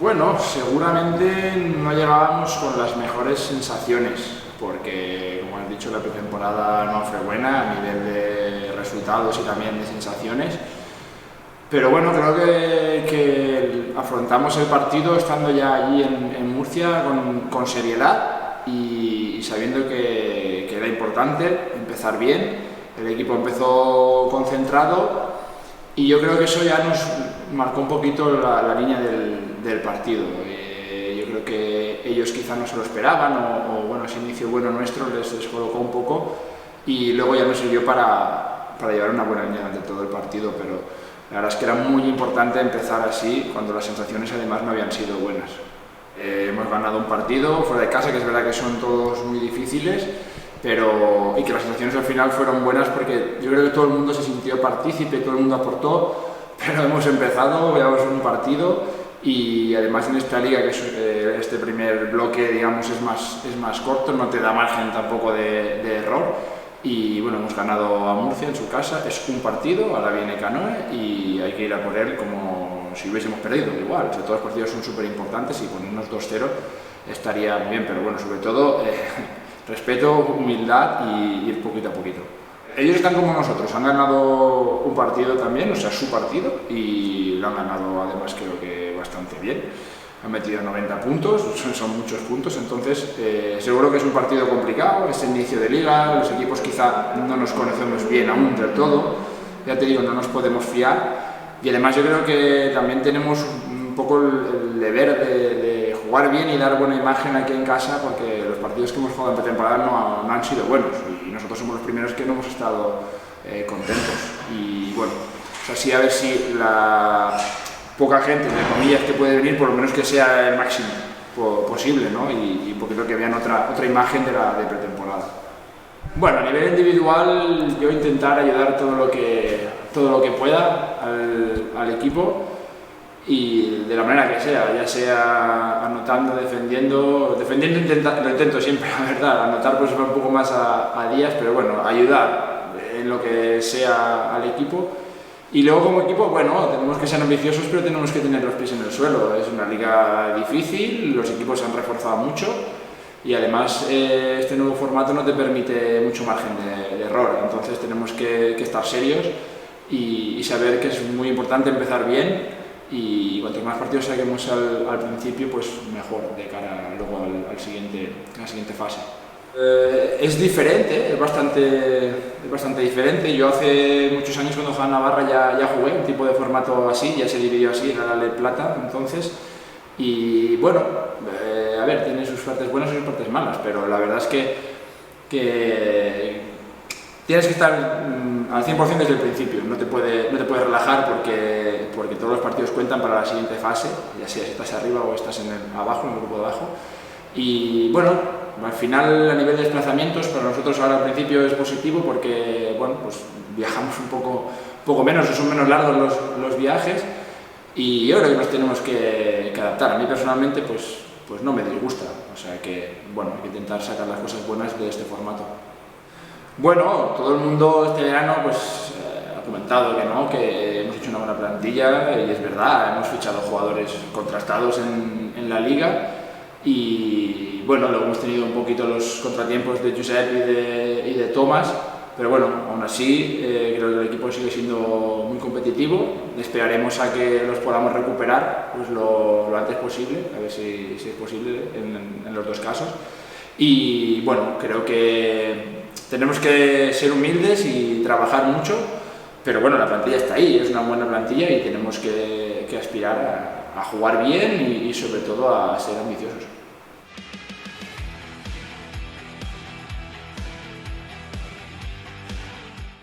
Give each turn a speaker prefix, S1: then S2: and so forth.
S1: Bueno, seguramente no llegábamos con las mejores sensaciones, porque, como has dicho, la pretemporada no fue buena a nivel de resultados y también de sensaciones. Pero bueno, creo que afrontamos el partido estando ya allí en Murcia con seriedad y sabiendo que era importante empezar bien. El equipo empezó concentrado y yo creo que eso ya nos marcó un poquito la línea del partido. Yo creo que ellos quizá no se lo esperaban o bueno, ese inicio bueno nuestro les descolocó un poco y luego ya nos sirvió para llevar una buena línea durante todo el partido, pero la verdad es que era muy importante empezar así cuando las sensaciones además no habían sido buenas. Hemos ganado un partido fuera de casa, que es verdad que son todos muy difíciles, y que las sensaciones al final fueron buenas porque yo creo que todo el mundo se sintió partícipe, todo el mundo aportó, pero hemos empezado, llevamos un partido y además en esta liga, que este primer bloque digamos es más corto, no te da margen tampoco de error. Y bueno, hemos ganado a Murcia en su casa, es un partido, ahora viene Canoe y hay que ir a por él como si hubiésemos perdido, igual, todos los partidos son súper importantes y ponernos 2-0 estaría muy bien, pero bueno, sobre todo respeto, humildad y ir poquito a poquito. Ellos están como nosotros, han ganado un partido también, o sea, su partido, y lo han ganado además creo que bastante bien. Han metido 90 puntos, son muchos puntos, entonces seguro que es un partido complicado, es el inicio de liga, los equipos quizá no nos conocemos bien aún del todo, ya te digo, no nos podemos fiar y además yo creo que también tenemos un poco el deber de jugar bien y dar buena imagen aquí en casa porque los partidos que hemos jugado en pretemporada no han sido buenos y nosotros somos los primeros que no hemos estado contentos y bueno, pues así a ver si la poca gente, entre comillas, que puede venir, por lo menos que sea el máximo posible, ¿no? Y porque creo que vean otra imagen de pretemporada. Bueno, a nivel individual, yo intentar ayudar todo lo que pueda al equipo y de la manera que sea, ya sea anotando, defendiendo lo intento siempre, la verdad, anotar pues va un poco más a días, pero bueno, ayudar en lo que sea al equipo. Y luego como equipo, bueno, tenemos que ser ambiciosos, pero tenemos que tener los pies en el suelo. Es una liga difícil, los equipos se han reforzado mucho y además este nuevo formato no te permite mucho margen de error. Entonces tenemos que estar serios y saber que es muy importante empezar bien y cuantos más partidos saquemos al principio, pues mejor de cara luego a la siguiente fase. Es diferente, es bastante diferente. Yo hace muchos años cuando jugaba en Navarra ya jugué un tipo de formato así, ya se dividió así, era la ley plata entonces. Y bueno, a ver, tiene sus partes buenas y sus partes malas, pero la verdad es que tienes que estar al 100% desde el principio, no te puedes relajar porque todos los partidos cuentan para la siguiente fase, ya sea si estás arriba o estás abajo, en el grupo de abajo. Y bueno, al final a nivel de desplazamientos para nosotros ahora al principio es positivo porque bueno, pues viajamos un poco menos, son menos largos los viajes y yo creo que nos tenemos que adaptar. A mí personalmente pues no me disgusta, o sea que bueno, hay que intentar sacar las cosas buenas de este formato. Bueno, todo el mundo este verano pues ha comentado que hemos hecho una buena plantilla y es verdad, hemos fichado jugadores contrastados en la liga y bueno, luego hemos tenido un poquito los contratiempos de Josep y de Tomás, pero bueno, aún así creo que el equipo sigue siendo muy competitivo, esperaremos a que los podamos recuperar pues lo antes posible, a ver si es posible en los dos casos y bueno, creo que tenemos que ser humildes y trabajar mucho, pero bueno, la plantilla está ahí, es una buena plantilla y tenemos que aspirar a jugar bien y sobre todo a ser ambiciosos.